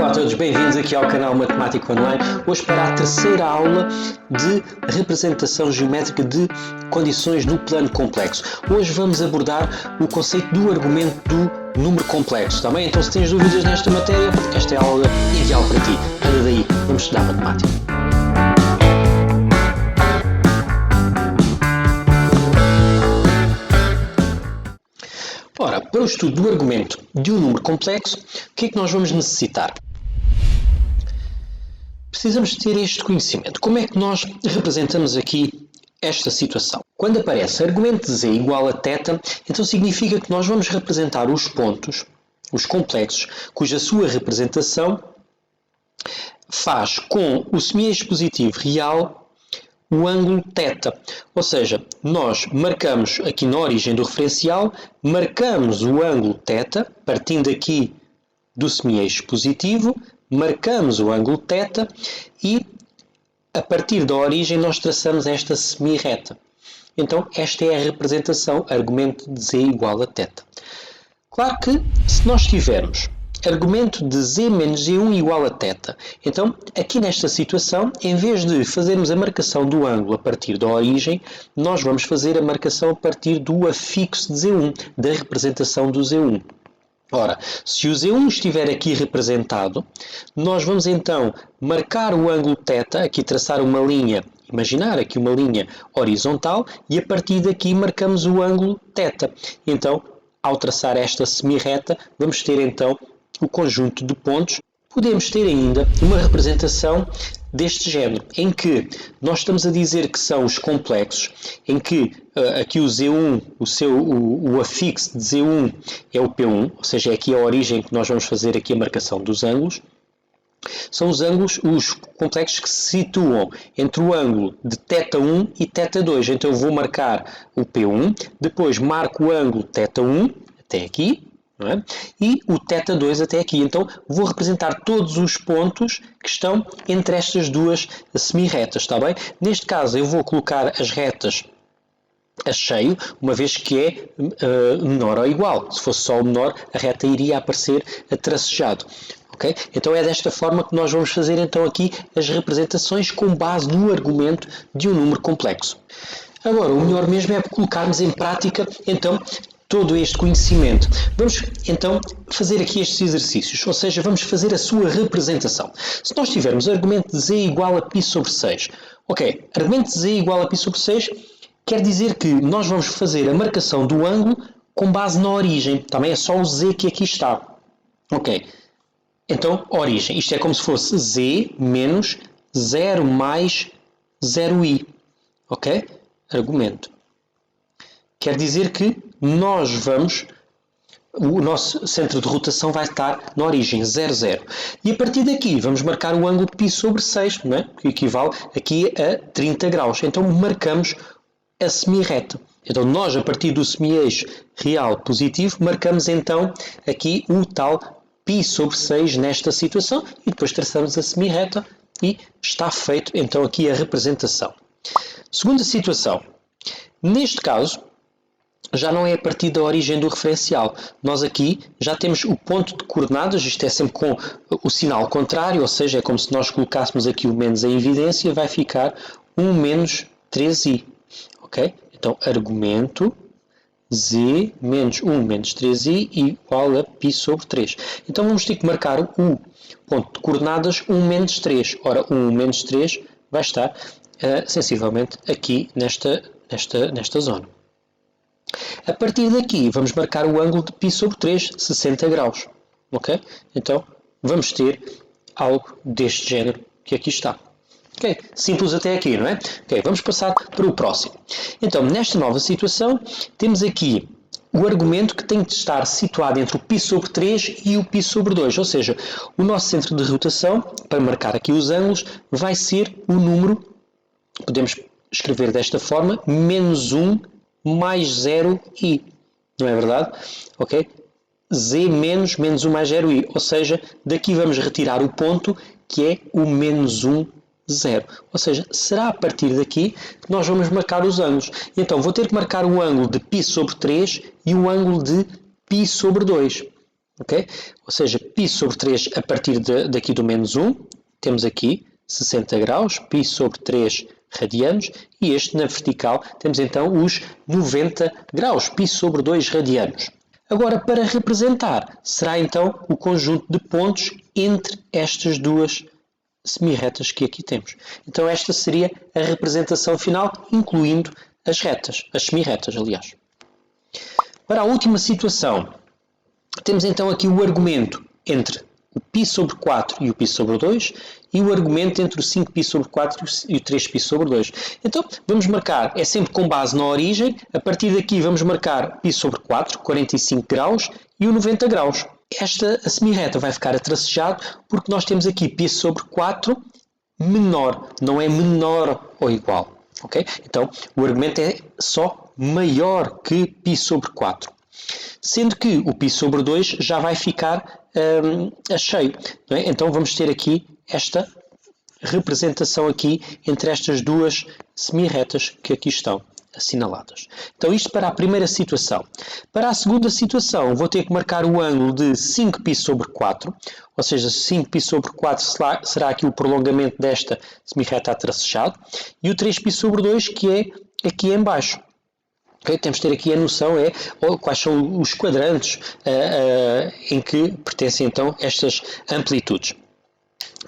Olá a todos, bem-vindos aqui ao canal Matemática Online, hoje para a terceira aula de representação geométrica de condições no plano complexo. Hoje vamos abordar o conceito do argumento do número complexo, tá bem? Então se tens dúvidas nesta matéria, esta é a aula ideal para ti. Anda daí, vamos estudar matemática. Ora, para o estudo do argumento de um número complexo, o que é que nós vamos necessitar? Precisamos ter este conhecimento. Como é que nós representamos aqui esta situação? Quando aparece argumento de z igual a θ, então significa que nós vamos representar os pontos, os complexos, cuja sua representação faz com o semieixo positivo real o ângulo θ. Ou seja, nós marcamos aqui na origem do referencial, marcamos o ângulo θ, partindo aqui do semieixo positivo, marcamos o ângulo θ e a partir da origem nós traçamos esta semirreta. Então esta é a representação, argumento de z igual a θ. Claro que se nós tivermos argumento de z menos z1 igual a θ, então aqui nesta situação, em vez de fazermos a marcação do ângulo a partir da origem, nós vamos fazer a marcação a partir do afixo de z1, da representação do z1. Ora, se o z1 estiver aqui representado, nós vamos então marcar o ângulo θ, aqui traçar uma linha, imaginar aqui uma linha horizontal, e a partir daqui marcamos o ângulo θ. Então, ao traçar esta semirreta, vamos ter então o conjunto de pontos. Podemos ter ainda uma representação deste género, em que nós estamos a dizer que são os complexos, em que aqui o z1, o afixo de z1 é o p1, ou seja, é aqui a origem que nós vamos fazer aqui a marcação dos ângulos. São os ângulos, os complexos que se situam entre o ângulo de θ1 e θ2. Então eu vou marcar o p1, depois marco o ângulo θ1 até aqui, não é? E o θ2 até aqui. Então vou representar todos os pontos que estão entre estas duas semirretas, está bem? Neste caso eu vou colocar as retas a cheio, uma vez que é menor ou igual. Se fosse só o menor, a reta iria aparecer a tracejado. Okay? Então é desta forma que nós vamos fazer então aqui as representações com base no argumento de um número complexo. Agora, o melhor mesmo é colocarmos em prática então todo este conhecimento. Vamos então fazer aqui estes exercícios, ou seja, vamos fazer a sua representação. Se nós tivermos argumento de z igual a π sobre 6, ok, argumento de z igual a π sobre 6 quer dizer que nós vamos fazer a marcação do ângulo com base na origem, também é só o z que aqui está. Ok, então origem, isto é como se fosse z menos 0 mais 0i, ok, argumento. Quer dizer que o nosso centro de rotação vai estar na origem 0, 0. E a partir daqui vamos marcar o ângulo de π sobre 6, não é? Que equivale aqui a 30 graus. Então marcamos a semirreta. Então nós, a partir do semieixo real positivo, marcamos então aqui o tal π sobre 6 nesta situação e depois traçamos a semirreta e está feito então aqui a representação. Segunda situação. Neste caso, já não é a partir da origem do referencial. Nós aqui já temos o ponto de coordenadas, isto é sempre com o sinal contrário, ou seja, é como se nós colocássemos aqui o menos em evidência, vai ficar 1 menos 3i. Ok? Então, argumento z menos 1 menos 3i igual a π sobre 3. Então, vamos ter que marcar o ponto de coordenadas 1 menos 3. Ora, 1 menos 3 vai estar sensivelmente aqui nesta zona. A partir daqui, vamos marcar o ângulo de π sobre 3, 60 graus. Ok? Então, vamos ter algo deste género que aqui está. Ok? Simples até aqui, não é? Ok, vamos passar para o próximo. Então, nesta nova situação, temos aqui o argumento que tem de estar situado entre o π sobre 3 e o π sobre 2. Ou seja, o nosso centro de rotação, para marcar aqui os ângulos, vai ser o número, podemos escrever desta forma, menos 1 mais 0i, não é verdade? Ok? Z menos 1 mais 0i, ou seja, daqui vamos retirar o ponto que é o menos 1, 0. Ou seja, será a partir daqui que nós vamos marcar os ângulos. Então vou ter que marcar o ângulo de π sobre 3 e o ângulo de π sobre 2. ok? Ou seja, π sobre 3 a partir daqui do menos 1, temos aqui 60 graus, π sobre 3 radianos, e este na vertical temos então os 90 graus, π sobre 2 radianos. Agora, para representar, será então o conjunto de pontos entre estas duas semirretas que aqui temos. Então esta seria a representação final, incluindo as retas, as semirretas, aliás. Para a última situação, temos então aqui o argumento entre o π sobre 4 e o π sobre 2 e o argumento entre o 5π sobre 4 e o 3π sobre 2. Então, vamos marcar, é sempre com base na origem, a partir daqui vamos marcar π sobre 4, 45 graus, e o 90 graus. Esta semirreta vai ficar a tracejado porque nós temos aqui π sobre 4 menor, não é menor ou igual. Okay? Então, o argumento é só maior que π sobre 4. Sendo que o π sobre 2 já vai ficar a cheio. Não é? Então vamos ter aqui esta representação aqui entre estas duas semirretas que aqui estão assinaladas. Então isto para a primeira situação. Para a segunda situação vou ter que marcar o ângulo de 5π sobre 4, ou seja, 5π sobre 4 será aqui o prolongamento desta semirreta tracejado, e o 3π sobre 2 que é aqui em baixo. Okay? Temos de ter aqui a noção quais são os quadrantes em que pertencem então estas amplitudes.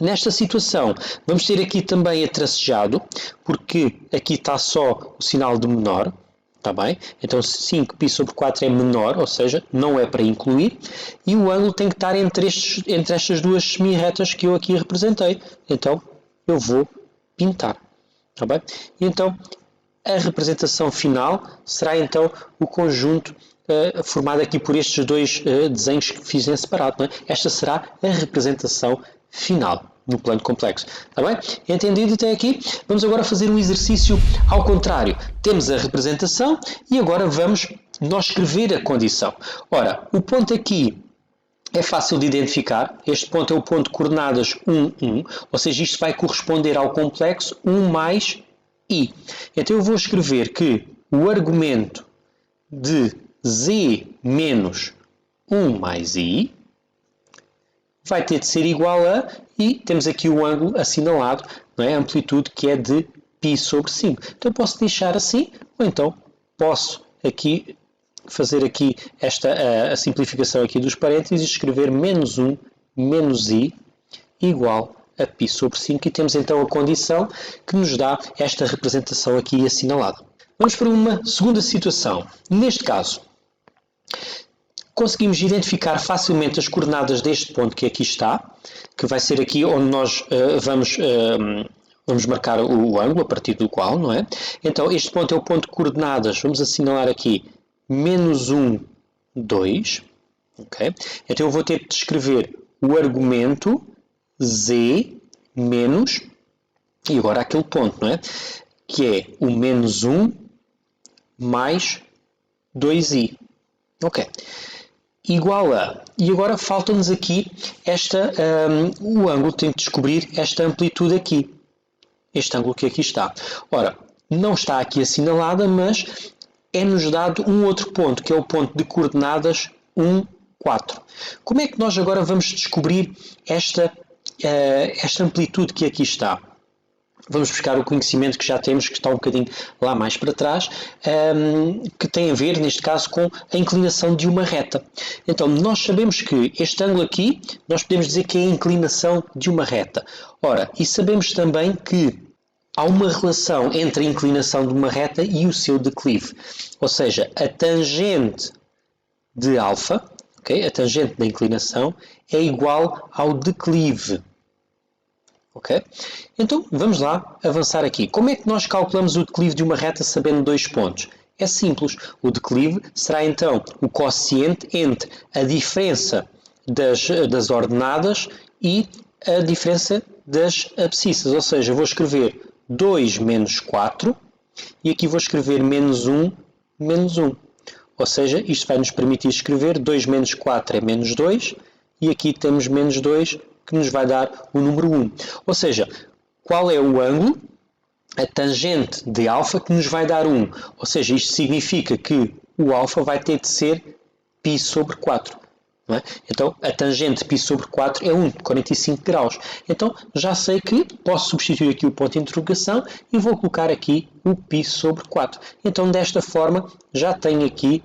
Nesta situação, vamos ter aqui também a tracejado, porque aqui está só o sinal de menor, está bem? Então 5π sobre 4 é menor, ou seja, não é para incluir, e o ângulo tem que estar entre estas duas semirretas que eu aqui representei. Então, eu vou pintar, está bem? Então, a representação final será então o conjunto formado aqui por estes dois desenhos que fiz em separado. Não é? Esta será a representação final no plano complexo. Está bem? Entendido até aqui? Vamos agora fazer um exercício ao contrário. Temos a representação e agora vamos nós escrever a condição. Ora, o ponto aqui é fácil de identificar. Este ponto é o ponto de coordenadas 1, 1, ou seja, isto vai corresponder ao complexo 1 mais I. Então eu vou escrever que o argumento de Z menos 1 mais I vai ter de ser igual a, e temos aqui o ângulo assinalado, não é? A amplitude que é de π sobre 5. Então eu posso deixar assim, ou então posso aqui fazer aqui a simplificação aqui dos parênteses e escrever menos 1 menos I igual a π sobre 5, e temos então a condição que nos dá esta representação aqui assinalada. Vamos para uma segunda situação. Neste caso, conseguimos identificar facilmente as coordenadas deste ponto que aqui está, que vai ser aqui onde nós vamos marcar o ângulo a partir do qual, não é? Então, este ponto é o ponto de coordenadas, vamos assinalar aqui menos 1, 2, ok? Então eu vou ter de escrever o argumento Z menos, e agora aquele ponto, não é? Que é o menos 1 mais 2i. Ok. Igual a, e agora falta-nos aqui o ângulo, tem que descobrir esta amplitude aqui. Este ângulo que aqui está. Ora, não está aqui assinalada, mas é-nos dado um outro ponto, que é o ponto de coordenadas 1, 4. Como é que nós agora vamos descobrir esta amplitude que aqui está? Vamos buscar o conhecimento que já temos, que está um bocadinho lá mais para trás, que tem a ver, neste caso, com a inclinação de uma reta. Então, nós sabemos que este ângulo aqui, nós podemos dizer que é a inclinação de uma reta. Ora, e sabemos também que há uma relação entre a inclinação de uma reta e o seu declive. Ou seja, a tangente de alfa, okay, a tangente da inclinação, é igual ao declive. Ok? Então, vamos lá avançar aqui. Como é que nós calculamos o declive de uma reta sabendo dois pontos? É simples. O declive será então o quociente entre a diferença das ordenadas e a diferença das abscissas. Ou seja, vou escrever 2 menos 4 e aqui vou escrever menos 1 menos 1. Ou seja, isto vai nos permitir escrever 2 menos 4 é menos 2 e aqui temos menos 2 que nos vai dar o número 1. Ou seja, qual é o ângulo, a tangente de alfa, que nos vai dar 1? Ou seja, isto significa que o alfa vai ter de ser π sobre 4. Não é? Então, a tangente π sobre 4 é 1, 45 graus. Então, já sei que posso substituir aqui o ponto de interrogação e vou colocar aqui o π sobre 4. Então, desta forma, já tenho aqui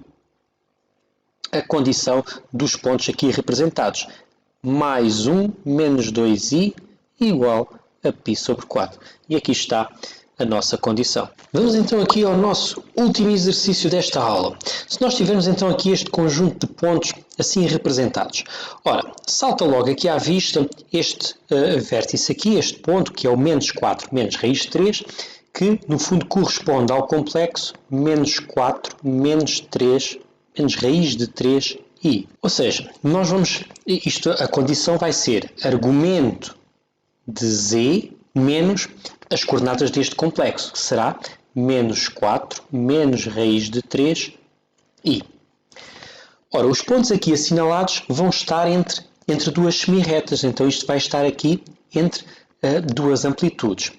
a condição dos pontos aqui representados. Mais 1 menos 2i igual a π sobre 4. E aqui está a nossa condição. Vamos então aqui ao nosso último exercício desta aula. Se nós tivermos então aqui este conjunto de pontos assim representados. Ora, salta logo aqui à vista este vértice aqui, este ponto que é o menos 4 menos raiz de 3, que no fundo corresponde ao complexo menos 4 menos 3 menos raiz de 3i. Ou seja, nós vamos, a condição vai ser argumento de z menos as coordenadas deste complexo, que será menos 4 menos raiz de 3i. Ora, os pontos aqui assinalados vão estar entre duas semirretas, então isto vai estar aqui entre duas amplitudes.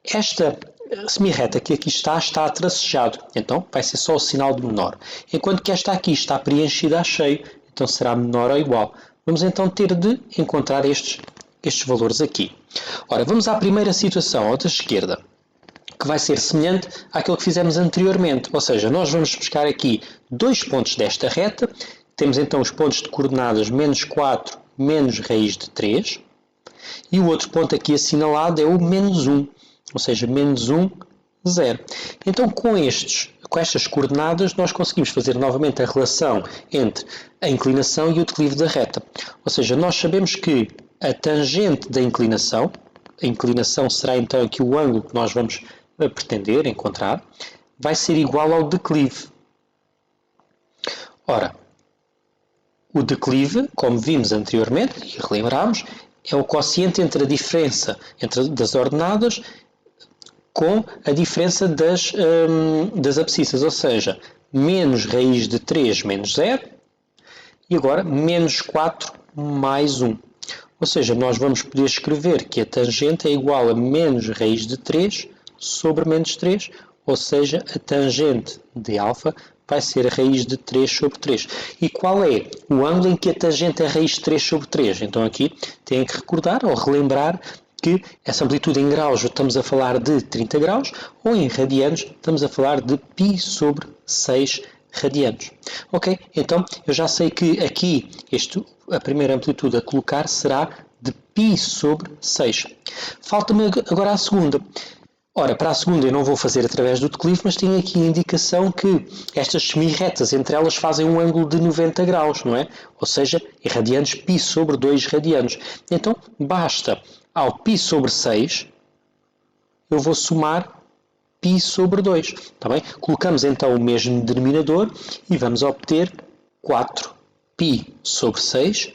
Esta semirreta que aqui está tracejado, então vai ser só o sinal de menor. Enquanto que esta aqui está preenchida a cheio, então será menor ou igual. Vamos então ter de encontrar estes valores aqui. Ora, vamos à primeira situação, ao da esquerda, que vai ser semelhante àquilo que fizemos anteriormente, ou seja, nós vamos buscar aqui dois pontos desta reta, temos então os pontos de coordenadas menos 4 menos raiz de 3, e o outro ponto aqui assinalado é o menos 1, ou seja, menos 1, 0. Então, com estas coordenadas, nós conseguimos fazer novamente a relação entre a inclinação e o declive da reta. Ou seja, nós sabemos que a tangente da inclinação, a inclinação será então aqui o ângulo que nós vamos pretender encontrar, vai ser igual ao declive. Ora, o declive, como vimos anteriormente e relembramos, é o quociente entre a diferença das ordenadas com a diferença das abscissas, ou seja, menos raiz de 3 menos 0 e agora menos 4 mais 1. Ou seja, nós vamos poder escrever que a tangente é igual a menos raiz de 3 sobre menos 3, ou seja, a tangente de alfa vai ser a raiz de 3 sobre 3. E qual é o ângulo em que a tangente é raiz de 3 sobre 3? Então aqui tem que recordar ou relembrar que essa amplitude em graus estamos a falar de 30 graus ou em radianos estamos a falar de π sobre 6 radianos. Ok? Então eu já sei que aqui a primeira amplitude a colocar será de π sobre 6. Falta-me agora a segunda. Ora, para a segunda eu não vou fazer através do declive, mas tenho aqui a indicação que estas semirretas entre elas fazem um ângulo de 90 graus, não é? Ou seja, irradianos π sobre 2 radianos. Então, basta ao π sobre 6, eu vou somar π sobre 2. Tá bem? Colocamos então o mesmo denominador e vamos obter 4π sobre 6,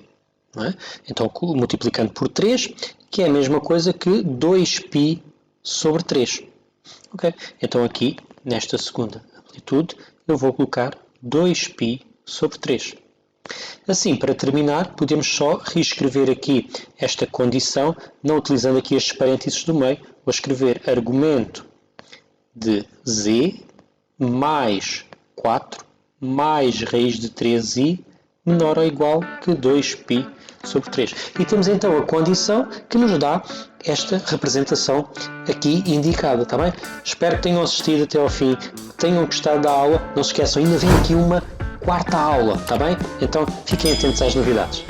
não é? Então, multiplicando por 3, que é a mesma coisa que 2π sobre 3. Ok? Então aqui, nesta segunda amplitude, eu vou colocar 2π sobre 3. Assim, para terminar, podemos só reescrever aqui esta condição, não utilizando aqui estes parênteses do meio. Vou escrever argumento de z mais 4 mais raiz de 3i menor ou igual que 2π sobre 3. E temos então a condição que nos dá esta representação aqui indicada, está bem? Espero que tenham assistido até ao fim, tenham gostado da aula. Não se esqueçam, ainda vem aqui uma quarta aula, está bem? Então fiquem atentos às novidades.